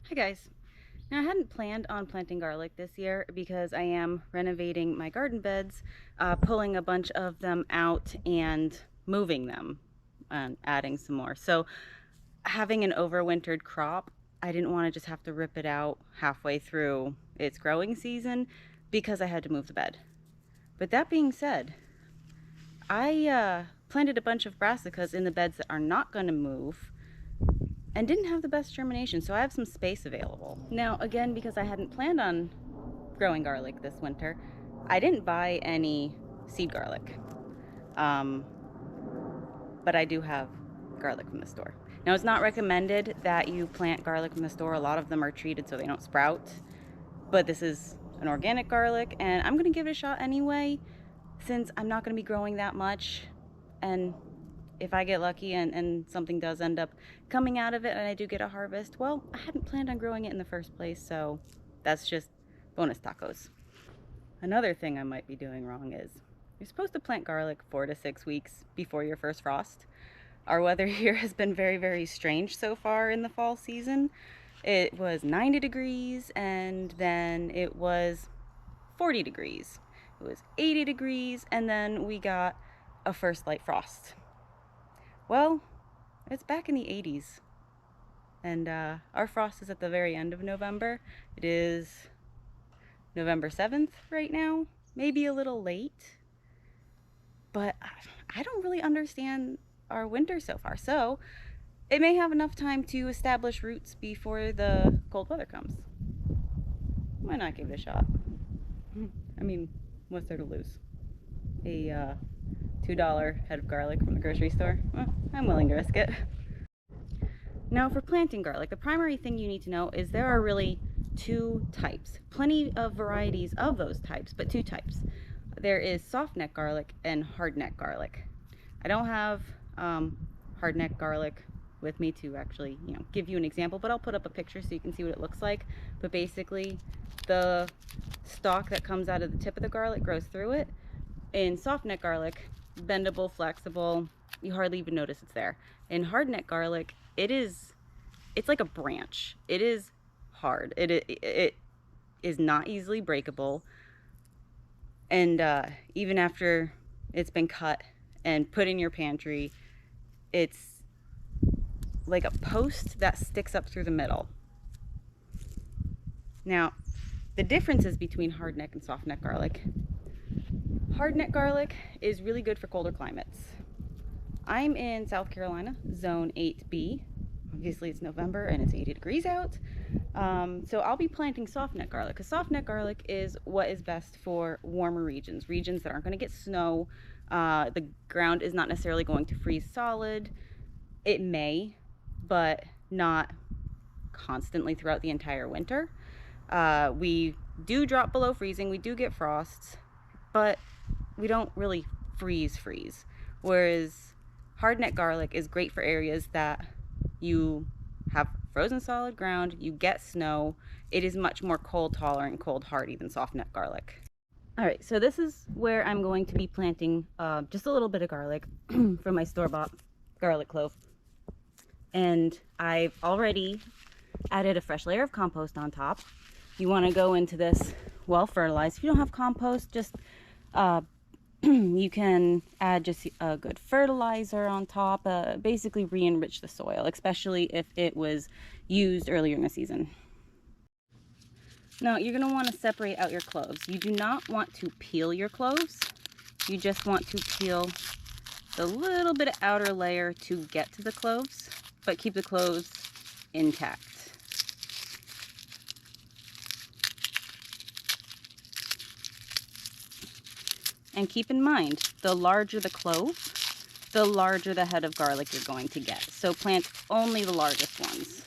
Hi guys. Now I hadn't planned on planting garlic this year because I am renovating my garden beds, pulling a bunch of them out and moving them and adding some more. So having an overwintered crop, I didn't want to just have to rip it out halfway through its growing season because I had to move the bed. But that being said, I planted a bunch of brassicas in the beds that are not going to move and didn't have the best germination, so I have some space available. Now, again, because I hadn't planned on growing garlic this winter, I didn't buy any seed garlic. Um, but I do have garlic from the store. Now, it's not recommended that you plant garlic from the store. A lot of them are treated so they don't sprout, but this is an organic garlic, and I'm gonna give it a shot anyway, since I'm not gonna be growing that much, and if I get lucky and something does end up coming out of it and I do get a harvest, well, I hadn't planned on growing it in the first place, so that's just bonus tacos. Another thing I might be doing wrong is you're supposed to plant garlic 4 to 6 weeks before your first frost. Our weather here has been very, very strange so far in the fall season. It was 90 degrees and then it was 40 degrees. It was 80 degrees and then we got a first light frost. Well, it's back in the 80s, and our frost is at the very end of November. It is November 7th right now, maybe a little late, but I don't really understand our winter so far. So it may have enough time to establish roots before the cold weather comes. Why not give it a shot? I mean, what's there to lose? A $2 head of garlic from the grocery store? Well, I'm willing to risk it. Now, for planting garlic, the primary thing you need to know is there are really two types. Plenty of varieties of those types, but two types. There is softneck garlic and hardneck garlic. I don't have hardneck garlic with me to actually, give you an example, but I'll put up a picture so you can see what it looks like. But basically, the stalk that comes out of the tip of the garlic grows through it. In softneck garlic, bendable, flexible, you hardly even notice it's there. In hardneck garlic, it's like a branch. It is hard. It is not easily breakable. And even after it's been cut and put in your pantry, it's like a post that sticks up through the middle. Now, the differences between hardneck and softneck garlic. Hardneck garlic is really good for colder climates. I'm in South Carolina, zone 8B. Obviously it's November and it's 80 degrees out. So I'll be planting softneck garlic, because softneck garlic is what is best for warmer regions that aren't going to get snow. The ground is not necessarily going to freeze solid. It may, but not constantly throughout the entire winter. We do drop below freezing, we do get frosts, but we don't really freeze. Whereas hardneck garlic is great for areas that you have frozen solid ground, you get snow. It is much more cold tolerant, cold hardy than softneck garlic. All right, so this is where I'm going to be planting just a little bit of garlic from my store-bought garlic clove. And I've already added a fresh layer of compost on top. You want to go into this well fertilized. If you don't have compost, just you can add just a good fertilizer on top, basically re-enrich the soil, especially if it was used earlier in the season. Now, you're going to want to separate out your cloves. You do not want to peel your cloves. You just want to peel the little bit of outer layer to get to the cloves, but keep the cloves intact. And keep in mind, the larger the clove, the larger the head of garlic you're going to get. So plant only the largest ones.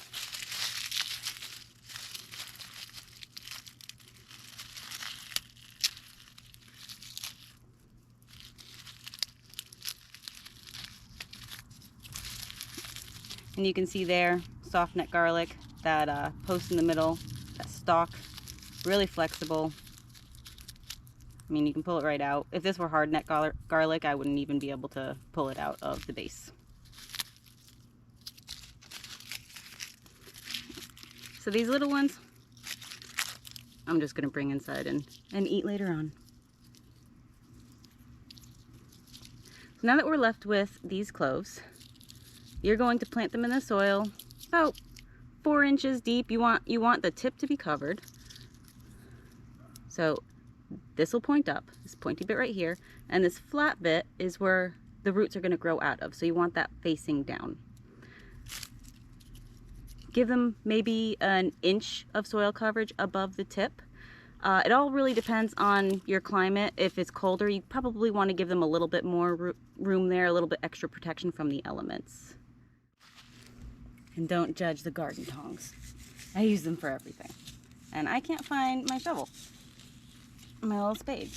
And you can see there, softneck garlic, that post in the middle, that stalk, really flexible. I mean, you can pull it right out. If this were hardneck garlic, I wouldn't even be able to pull it out of the base. So these little ones, I'm just gonna bring inside and eat later on. So now that we're left with these cloves, you're going to plant them in the soil about 4 inches deep. You want the tip to be covered. So this will point up, this pointy bit right here, and this flat bit is where the roots are going to grow out of. So you want that facing down. Give them maybe an inch of soil coverage above the tip. It all really depends on your climate. If it's colder, you probably want to give them a little bit more room there, a little bit extra protection from the elements. And don't judge the garden tongs. I use them for everything. And I can't find my shovel, my little spade.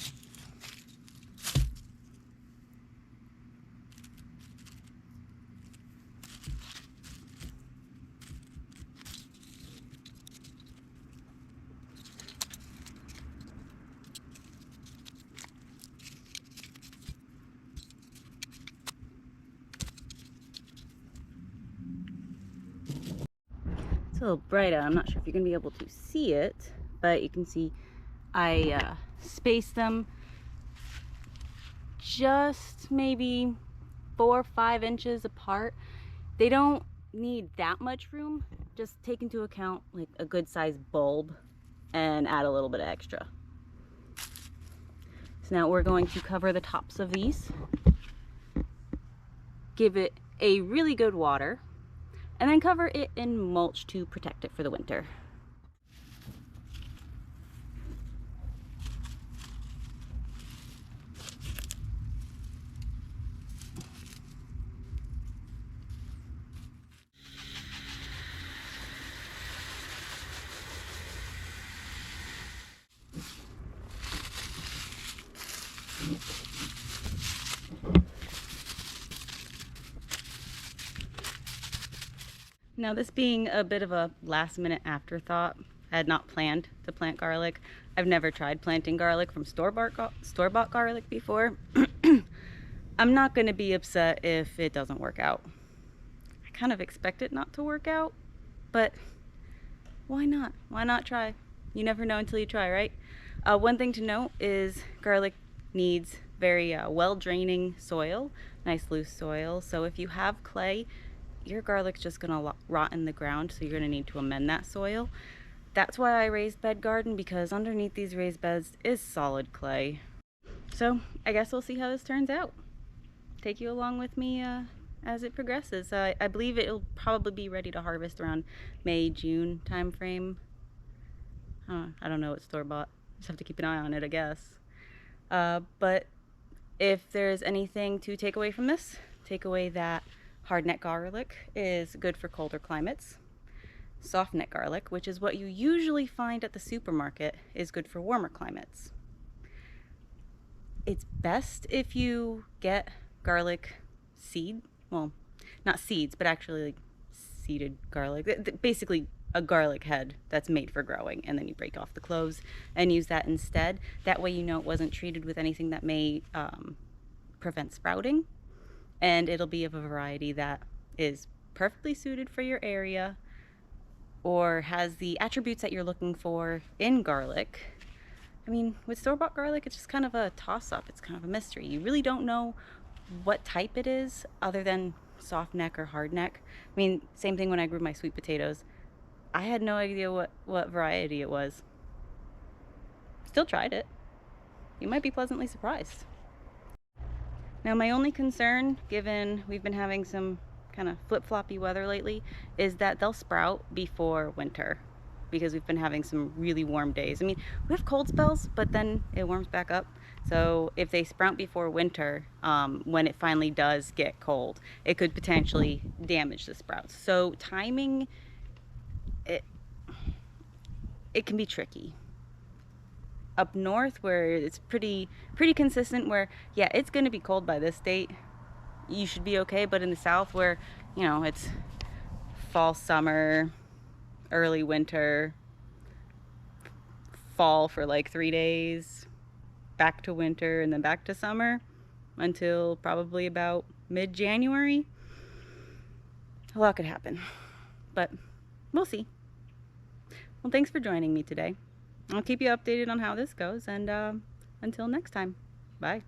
It's a little bright out. I'm not sure if you're going to be able to see it, but you can see I spaced them just maybe 4 or 5 inches apart. They don't need that much room. Just take into account like a good sized bulb and add a little bit of extra. So now we're going to cover the tops of these. Give it a really good water, and then cover it in mulch to protect it for the winter. Now, this being a bit of a last-minute afterthought, I had not planned to plant garlic. I've never tried planting garlic from store-bought garlic before. I'm not going to be upset if it doesn't work out. I kind of expect it not to work out, but why not? Why not try? You never know until you try, right? One thing to note is garlic needs very well-draining soil, nice loose soil. So if you have clay, your garlic's just gonna rot in the ground, so you're gonna need to amend that soil. That's why I raised bed garden, because underneath these raised beds is solid clay. So I guess we'll see how this turns out. Take you along with me as it progresses. I believe it'll probably be ready to harvest around May, June time frame. I don't know, it's store-bought. Just have to keep an eye on it, I guess. But if there's anything to take away from this, take away that hardneck garlic is good for colder climates. Softneck garlic, which is what you usually find at the supermarket, is good for warmer climates. It's best if you get garlic seed, well, not seeds, but actually like seeded garlic. Basically a garlic head that's made for growing, and then you break off the cloves and use that instead. That way you know it wasn't treated with anything that may prevent sprouting. And it'll be of a variety that is perfectly suited for your area or has the attributes that you're looking for in garlic. I mean, with store-bought garlic, it's just kind of a toss-up. It's kind of a mystery. You really don't know what type it is other than soft neck or hard neck. I mean, same thing when I grew my sweet potatoes. I had no idea what variety it was. Still tried it. You might be pleasantly surprised. Now, my only concern, given we've been having some kind of flip-floppy weather lately, is that they'll sprout before winter, because we've been having some really warm days. I mean, we have cold spells, but then it warms back up. So if they sprout before winter, when it finally does get cold, it could potentially damage the sprouts. So timing, it can be tricky. Up north, where it's pretty consistent, where yeah, it's going to be cold by this date, you should be okay. But in the south, where you know it's fall, summer, early winter, fall for like 3 days, back to winter, and then back to summer until probably about mid-January, a lot could happen, but we'll see. Well, thanks for joining me today. I'll keep you updated on how this goes, and until next time, bye.